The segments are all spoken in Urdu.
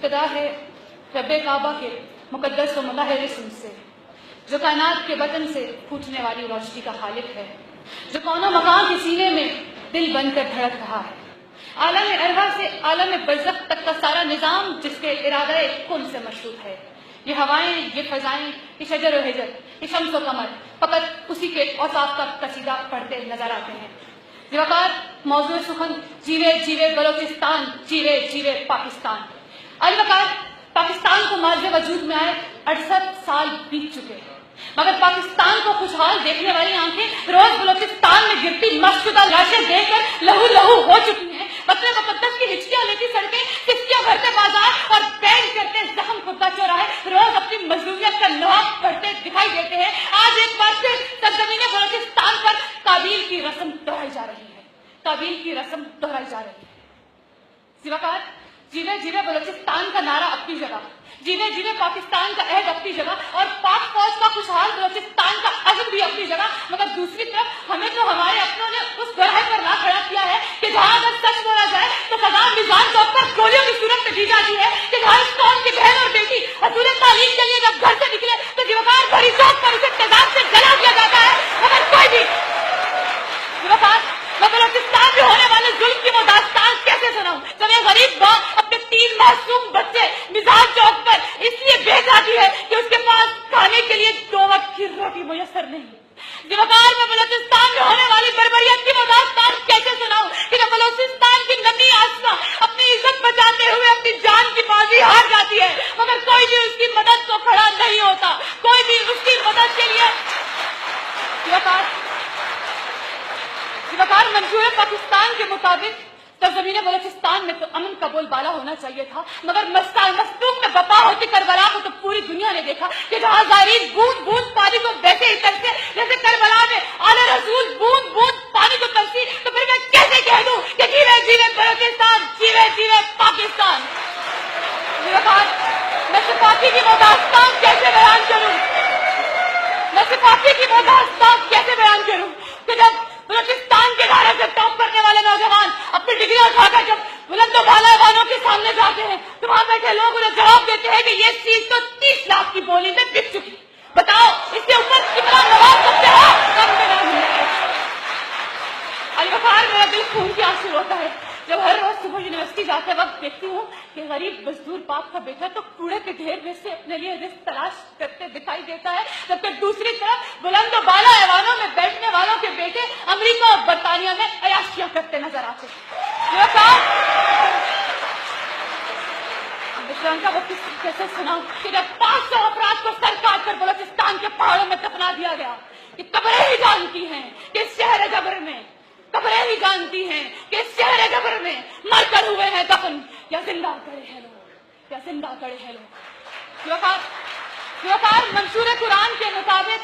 ابتدا ہے رب کعبہ کے مقدس و مطہر اسم سے، جو کائنات کے بطن سے پھوٹنے والی روشنی کا خالق ہے، جو کون و مکان کے سینے میں دل بن کر دھڑک رہا ہے، عالم ارواح سے عالم برزخ تک کا سارا نظام جس کے ارادہ کن سے مشروط ہے۔ یہ ہوائیں، یہ فضائیں، یہ شجر و حجر، یہ شمس و قمر فقط اسی کے اوصاف کا قصیدہ پڑھتے نظر آتے ہیں۔ ذوقار موضوع سخن جیوے جیوے بلوچستان، جیوے جیوے پاکستان۔ الوقار پاکستان کو مارز وجود میں آئے 68 سال بیت چکے ہیں، مگر پاکستان کو خوشحال دیکھنے والی آنکھیں روز بلوچستان میں گرتی مشکودہ لاشیں دیکھ کر لہو لہو ہو چکی ہیں۔ وطن مقدس کی ہچکیاں لیتی سڑکیں، سسکیاں بھرتے بازار اور بینڈ کرتے زخم خودہ چوراہے روز اپنی مظلومیت کا لحاظ پڑھتے دکھائی دیتے ہیں۔ آج ایک بار پھر سرزمین بلوچستان پر قابیل کی رسم دہرائی جا رہی ہے، قابیل کی رسم دہرائی جا رہی ہے۔ سواکار جیوے جیوے بلوچستان کا نعرہ اپنی جگہ، جیوے جیوے پاکستان کا عہد اپنی جگہ اور پاک فوج کا خوشحال بلوچستان کا عزم بھی اپنی جگہ، مگر دوسری طرف ہمیں تو ہمارے اپنوں نے اس گڑھے پر لا کھڑا کیا ہے کہ جہاں اگر سچ بولا جائے تو سزا میزان چوک پر گولیوں کی صورت میں دی جاتی ہے کہ ہر اس قوم کی بہن اور بیٹی حصول تعلیم کے لیے جب گھر سے نکلے تو دیوار بھری چوک پر اسے تیزاب سے جلا دیا جاتا ہے، مگر کوئی بھی میں بلوچستان میں ہونے والے ظلم کی وہ داستان کیسے سناؤں جب یہ غریب ماں اپنے 3 معصوم بچے مزاج چوک پر اس لیے بھیج جاتی ہے کہ اس کے پاس کھانے کے لیے 2 وقت کی روٹی میسر نہیں۔ دیوکار میں بلوچستان میں ہونے والی بربریت کی وہ داستان کیسے سناؤں کہ جب بلوچستان کی ننھی آسما اپنی عزت بچاتے ہوئے اپنی جان کی بازی ہار جاتی ہے، مگر کوئی بھی اس کی مدد کو کھڑا نہیں ہوتا، کوئی بھی اس کی مدد کے لیے۔ وقار منشور پاکستان کے مطابق سرزمین بلوچستان میں تو امن کا بول بالا ہونا چاہیے تھا، مگر مستوق میں بپا ہوتی کربلا کو تو پوری دنیا نے دیکھا کہ جہاں زائرین بوند بوند پانی کو ویسے ہی ترسے جیسے کربلا میں آلہ رسول بوند بوند پانی کو ترسی، تو پھر میں کیسے کہہ دوں کہ جیوے جیوے بلوچستان، جیوے جیوے پاکستان۔ میں سپاہی کی وہ داستان کیسے بیان کروں، میں سپاہی کی وہ داستان کیسے بیان کروں کہ جب بلوچستان کے دھارے سے ٹاپ کرنے والے نوجوان اپنی ڈگریاں اٹھا کر جب بلند و بالا ایوانوں کے سامنے جاتے ہیں تو وہاں بیٹھے لوگ انہیں جواب دیتے ہیں کہ یہ چیز تو 30 لاکھ کی بولی میں بک چکی، بتاؤ اس کے اوپر کتنا نواز سکتے ہو۔ الوقار میرا دل خون کی آنسو ہوتا ہے جب ہر روز صبح یونیورسٹی جاتے وقت دیکھتی ہوں کہ غریب مزدور باپ کا بیٹا تو کوڑے کے ڈھیر میں سے اپنے لیے رزق تلاش کرتے دکھائی دیتا ہے، جبکہ دوسری طرف بلند و بالا ایوانوں میں بیٹھنے والوں کے بیٹے امریکہ اور برطانیہ میں عیاشیاں کرتے نظر آتے کا وہ کس کیسے سناؤں کہ جب 500 افراد کو سر کاٹ کر بلوچستان کے پہاڑوں میں دفنا دیا گیا، کہ قبریں ہی جانتی ہیں کہ شہر جبر میں، قبریں ہی جانتی ہیں کہ شہر جبر میں مر کر ہوئے ہیں دفن یا زندہ کڑے ہیں لوگ، یا زندہ کڑے ہیں لوگ۔ وقار منشور قرآن کے مطابق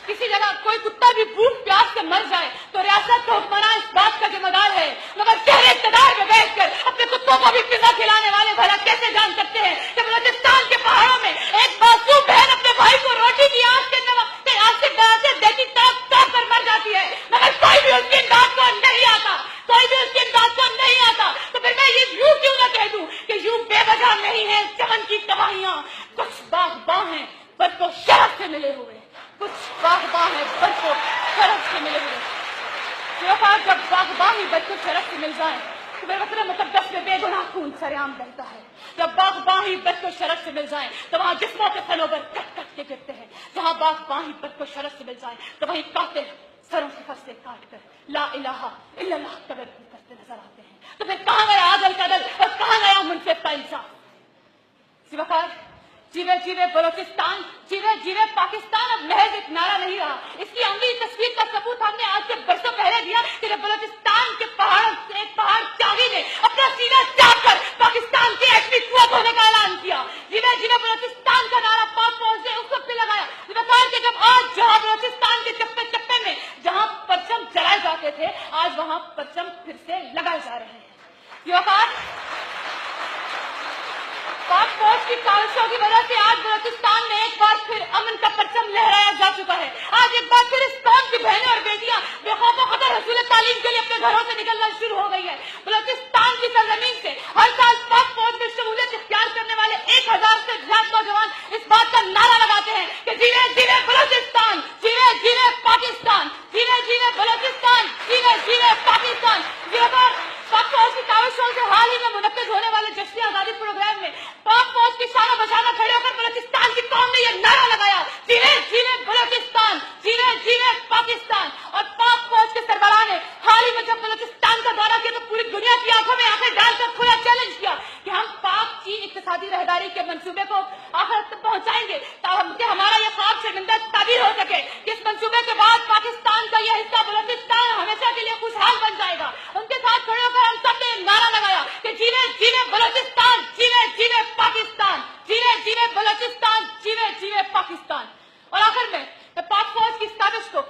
کسی جگہ کوئی کتا بھی بھوک پیاس سے مر جائے تو ریاست کا حکمراں اس بات کا ذمہ دار ہے، مگر شہر اقتدار میں بیٹھ کر اپنے کتوں کو بھی پزا کھلانے والے بھلا کیسے جان سکتے ہیں کہ بلوچستان کے پہاڑوں میں ایک معصوم بہن اپنے بھائی کو روٹی کی آس سے دیتی تڑپ کر مر جاتی ہے، مگر کوئی بھی اس کی امداد کو نہیں آتا، کوئی بھی اس کی امداد کو نہیں آتا۔ تو پھر میں یہ یوں کیوں نہ کہہ دوں کہ یوں بے وجہ نہیں ہے چمن کی تباہیاں، کچھ باغباں ہیں بد کو شرف سے ملے ہوئے، کچھ باغباں ہیں بد کو شرف سے ملے ہوئے۔ جب باغباں ہی بد کو شرف سے مل جائیں تو پھر وطن مقدس میں بے گناہ خون سرعام بہتا ہے۔ جب باغباں ہی بد کو شرف سے مل جائیں تو وہاں جسموں کے صنوبر کٹ کٹ کے گرتے ہیں، جہاں باغباں ہی بد کو شرف سے مل جائیں تو وہیں قاتل سروں سے فصلے کاٹ کر لا الہ الا اللہ کا ورد کرتے نظر آتے ہیں۔ تو پھر کہاں گیا عدل کا عدل اور کہاں گیا منصف کا انصاف؟ سواکار جیوے جیوے بلوچستان، جیوے جیوے پاکستان اب محض ایک نعرہ نہیں رہا، اس کی عملی تصویر کا ثبوت ہم نے آج سے برسوں پہلے دیا کہ جب بلوچستان کے پہاڑوں سے ایک پہاڑ چاہی نے اپنا سینہ چاک کر پاکستان کی ایٹمی قوت ہونے کا اعلان کیا۔ جیوے جیوے بلوچستان کا نعرہ پاک فوج نے اس وقت پہ لگایا کہ جب آج جہاں بلوچستان کے چپے چپے میں جہاں پرچم جلائے جاتے تھے آج وہاں پرچم پھر سے لگائے جا رہے ہیں۔ یہ وقار پاک فوج کی کاوشوں کی وجہ سے آج بلوچستان میں ایک بار پھر امن کا پرچم لہرایا جا چکا ہے۔ آج ایک بار پھر اس قوم کی بہنیں اور بیٹیاں بے خوف و خطر حصول تعلیم کے لیے اپنے گھروں سے نکلنا شروع ہو گئی ہے۔ بلوچستان کی سرزمین سے ہر سال پاک فوج میں شمولیت اختیار کرنے والے والے 1000 سے زیادہ نوجوان اس بات کا نعرہ لگاتے ہیں کہ جیوے جیوے بلوچستان، جیوے جیوے پاکستان، جیوے جیوے بلوچستان، جیوے جیوے پاکستان۔ پاک فوج کی کاوشوں سے حال ہی میں منعقد ہونے والے جشن آزادی پروگرام میں پاک فوج کی شان و بشانہ کھڑے ہو کر بلوچستان کی قوم نے یہ نعرہ لگایا، جیوے جیوے بلوچستان، جیوے جیوے پاکستان۔ اور پاک فوج کے سربراہ نے حال ہی میں جب بلوچستان کا دورہ کیا تو پوری دنیا کی آنکھوں میں آنکھیں ڈال کر کھلا چیلنج کیا کہ ہم پاک چین اقتصادی راہداری کے منصوبے کو آخر تک پہنچائیں گے تاکہ ہمارا یہ خواب شرمندہ تعبیر ہو سکے کہ اس منصوبے کے بعد پاکستان کا یہ حصہ بلوچستان ہمیشہ کے لیے خوشحال بن جائے گا۔ ان کے ساتھ کھڑے ہو کر ہم سب نے نعرہ لگایا کہ جیوے جیوے بلوچستان، جیوے جیوے پاکستان، جیوے جیوے بلوچستان، جیوے جیوے پاکستان۔ اور آخر میں پاک فوج کی ستائش کو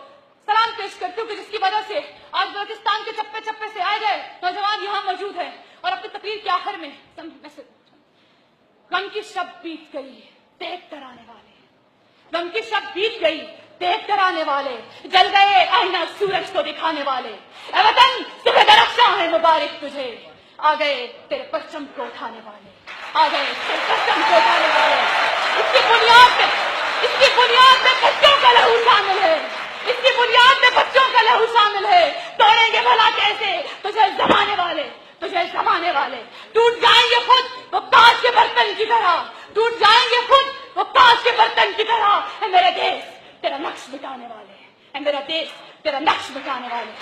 سلام پیش کرتی ہوں کہ جس کی وجہ سے آج بلوچستان کے چپے چپے سے آئے گئے نوجوان یہاں موجود ہیں اور اپنی تقریر کے آخر میں غم کی شب بیت گئی دیکھ کر آنے والے، غم کی شب بیت گئی دیکھ کر آنے والے، جل گئے آئینہ سورج کو دکھانے والے، اے وطن صبح درخشاں ہے مبارک تجھے، آ گئے تیرے پرچم کو اٹھانے والے، آ گئے تیرے پرچم کو اٹھانے والے۔ اس کی بنیاد میں بچوں کا لہو شامل ہے، اس کی بنیاد میں بچوں کا لہو شامل ہے۔ توڑیں گے بھلا کیسے تجھے زمانے والے، تجھے زمانے والے۔ ٹوٹ جائیں گے خود وہ کانچ کے برتن کی طرح، ٹوٹ جائیں گے خود وہ کانچ کے برتن کی طرح۔ اے میرے دیش تیرا نقش مٹانے والے، اے میرا دیش تیرا نقش مٹانے والے۔